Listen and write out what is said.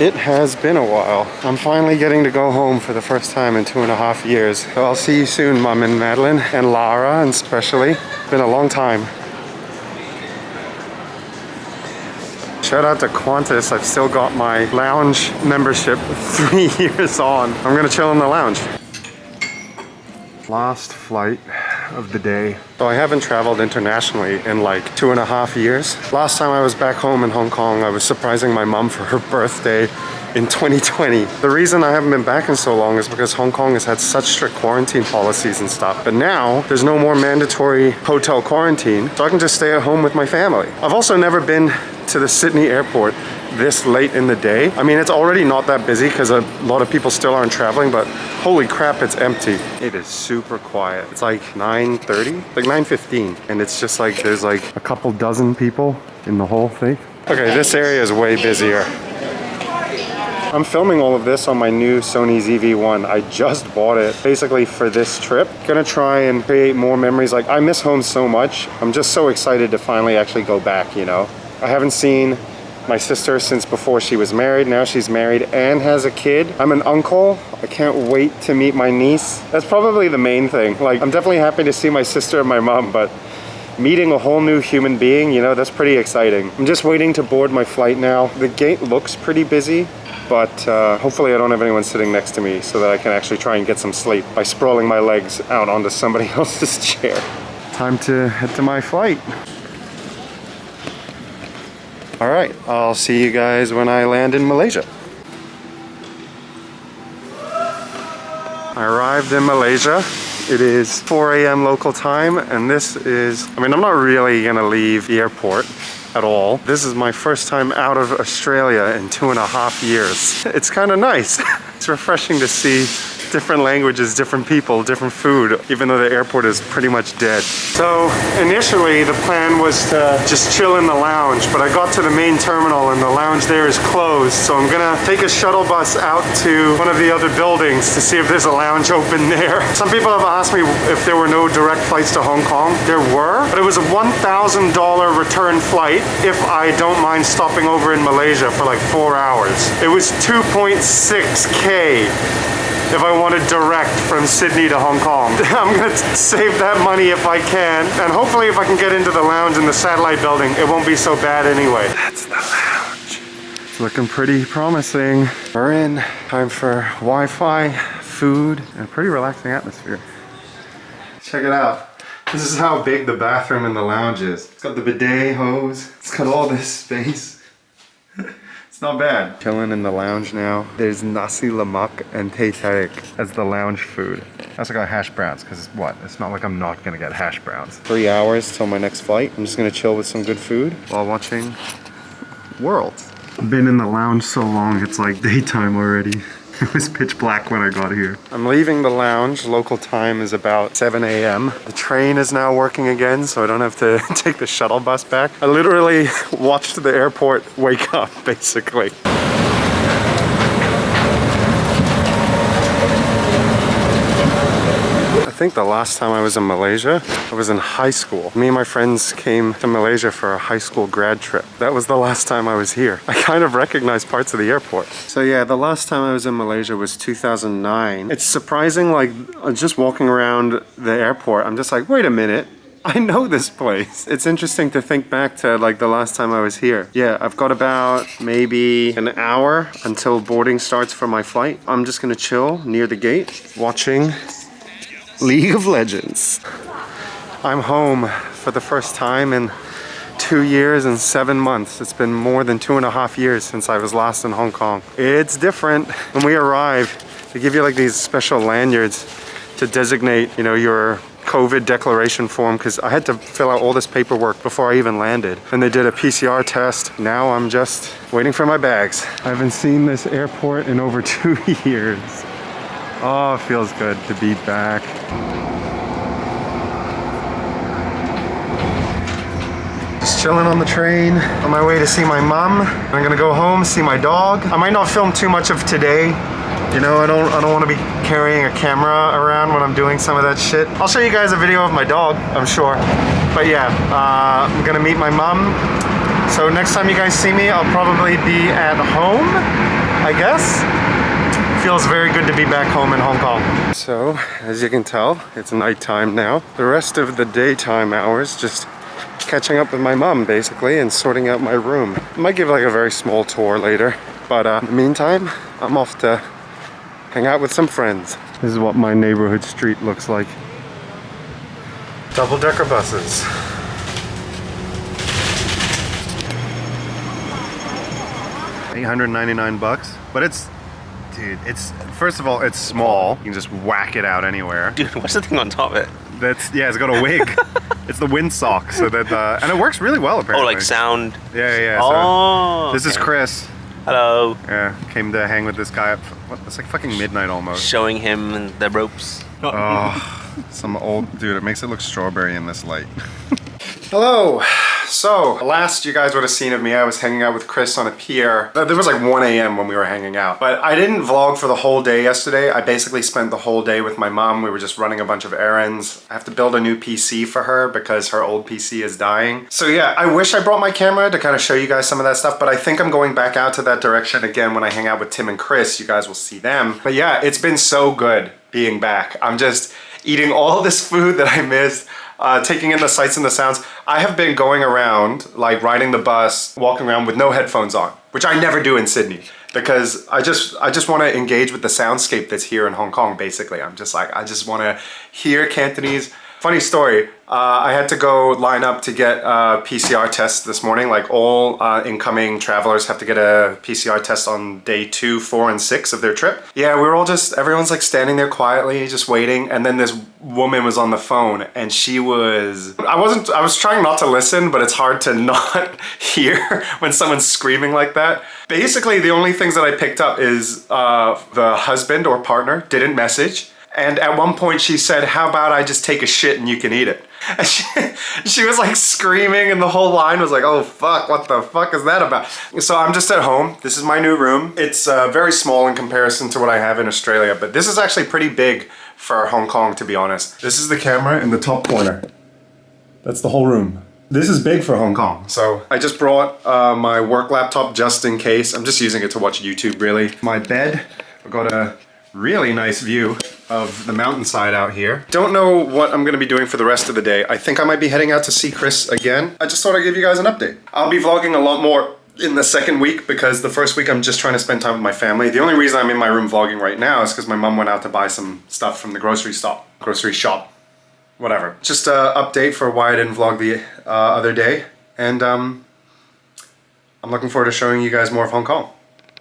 It has been a while. I'm finally getting to go home for the first time in 2.5 years. So I'll see you soon, Mom and Madeline, and Lara, and especially. Been a long time. Shout out to Qantas. I've still got my lounge membership 3 years on. I'm gonna chill in the lounge. Last flight of the day. So I haven't traveled internationally in like 2.5 years. Last time I was back home in Hong Kong, I was surprising my mom for her birthday in 2020. The reason I haven't been back in so long is because Hong Kong has had such strict quarantine policies and stuff. But now there's no more mandatory hotel quarantine, so I can just stay at home with my family. I've also never been to the Sydney airport this late in the day. I mean, it's already not that busy because a lot of people still aren't traveling, but holy crap, it's empty. It is super quiet. It's like 9:30, like 9:15, and it's just like there's like a couple dozen people in the whole thing. Okay, this area is way busier. I'm filming all of this on my new Sony ZV-1. I just bought it basically for this trip. Gonna try and create more memories. Like, I miss home so much. I'm just so excited to finally actually go back, you know? I haven't seen my sister since before she was married. Now she's married and has a kid. I'm an uncle. I can't wait to meet my niece. That's probably the main thing. Like, I'm definitely happy to see my sister and my mom, but meeting a whole new human being, you know, that's pretty exciting. I'm just waiting to board my flight now. The gate looks pretty busy, but hopefully I don't have anyone sitting next to me so that I can actually try and get some sleep by sprawling my legs out onto somebody else's chair. Time to head to my flight. All right, I'll see you guys when I land in Malaysia. I arrived in Malaysia. It is 4 a.m. local time, and this is, I mean, I'm not really gonna leave the airport at all. This is my first time out of Australia in 2.5 years. It's kind of nice. It's refreshing to see different languages, different people, different food, even though the airport is pretty much dead. So initially the plan was to just chill in the lounge, but I got to the main terminal and the lounge there is closed. So I'm gonna take a shuttle bus out to one of the other buildings to see if there's a lounge open there. Some people have asked me if there were no direct flights to Hong Kong. There were, but it was a $1,000 return flight if I don't mind stopping over in Malaysia for like 4 hours. It was 2.6K if I wanted direct from Sydney to Hong Kong. I'm gonna save that money if I can, and hopefully if I can get into the lounge in the satellite building, it won't be so bad anyway. That's the lounge. It's looking pretty promising. We're in. Time for Wi-Fi, food, and a pretty relaxing atmosphere. Check it out. This is how big the bathroom in the lounge is. It's got the bidet hose. It's got all this space. It's not bad. Chilling in the lounge now. There's nasi lemak and teh tarik as the lounge food. I also got hash browns, because what? It's not like I'm not gonna get hash browns. 3 hours till my next flight. I'm just gonna chill with some good food while watching Worlds. I've been in the lounge so long, it's like daytime already. It was pitch black when I got here. I'm leaving the lounge. Local time is about 7 a.m. The train is now working again, so I don't have to take the shuttle bus back. I literally watched the airport wake up, basically. I think the last time I was in Malaysia, I was in high school. Me and my friends came to Malaysia for a high school grad trip. That was the last time I was here. I kind of recognize parts of the airport. So yeah, the last time I was in Malaysia was 2009. It's surprising, like just walking around the airport, I'm just like, wait a minute. I know this place. It's interesting to think back to like the last time I was here. Yeah, I've got about maybe an hour until boarding starts for my flight. I'm just gonna chill near the gate, watching League of Legends. I'm home for the first time in 2 years and 7 months. It's been more than 2.5 years since I was last in Hong Kong. It's different. When we arrive, they give you like these special lanyards to designate, you know, your COVID declaration form, because I had to fill out all this paperwork before I even landed. And they did a PCR test. Now I'm just waiting for my bags. I haven't seen this airport in over 2 years. Oh, it feels good to be back. Just chilling on the train, on my way to see my mom. I'm gonna go home, see my dog. I might not film too much of today. You know, I don't want to be carrying a camera around when I'm doing some of that shit. I'll show you guys a video of my dog, I'm sure. But yeah, I'm gonna meet my mom. So next time you guys see me, I'll probably be at home. I guess. Feels very good to be back home in Hong Kong. So, as you can tell, it's nighttime now. The rest of the daytime hours just catching up with my mom, basically, and sorting out my room. I might give like a very small tour later, but in the meantime, I'm off to hang out with some friends. This is what my neighborhood street looks like. Double-decker buses. $899, but it's, dude, it's, first of all, it's small. You can just whack it out anywhere. Dude, what's the thing on top of it? That's, yeah, it's got a wig. It's the windsock, so that, and it works really well apparently. Oh, like sound? Yeah. Oh, so this is Chris. Hello. Yeah, came to hang with this guy at, what, it's like fucking midnight almost. Showing him the ropes. Oh, some old, dude, it makes it look strawberry in this light. Hello. So, last you guys would have seen of me, I was hanging out with Chris on a pier. There was like 1 a.m. when we were hanging out. But I didn't vlog for the whole day yesterday. I basically spent the whole day with my mom. We were just running a bunch of errands. I have to build a new PC for her because her old PC is dying. So yeah, I wish I brought my camera to kind of show you guys some of that stuff, but I think I'm going back out to that direction again when I hang out with Tim and Chris. You guys will see them. But yeah, it's been so good being back. I'm just eating all this food that I missed. Taking in the sights and the sounds. I have been going around, like riding the bus, walking around with no headphones on, which I never do in Sydney because I just want to engage with the soundscape that's here in Hong Kong, basically. I'm just like, I just want to hear Cantonese. Funny story, I had to go line up to get a PCR test this morning. Like all incoming travelers have to get a PCR test on day 2, 4, and 6 of their trip. Yeah, we were all just, everyone's like standing there quietly, just waiting. And then this woman was on the phone and she was, I was trying not to listen, but it's hard to not hear when someone's screaming like that. Basically, the only things that I picked up is the husband or partner didn't message. And at one point she said, how about I just take a shit and you can eat it? And she was like screaming and the whole line was like, oh fuck, what the fuck is that about? So I'm just at home. This is my new room. It's very small in comparison to what I have in Australia, but this is actually pretty big for Hong Kong, to be honest. This is the camera in the top corner. That's the whole room. This is big for Hong Kong. So I just brought my work laptop just in case. I'm just using it to watch YouTube, really. My bed, I've got a really nice view of the mountainside out here. Don't know what I'm gonna be doing for the rest of the day. I think I might be heading out to see Chris again. I just thought I'd give you guys an update. I'll be vlogging a lot more in the second week because the first week I'm just trying to spend time with my family. The only reason I'm in my room vlogging right now is because my mom went out to buy some stuff from the grocery shop, whatever. Just an update for why I didn't vlog the other day. And I'm looking forward to showing you guys more of Hong Kong.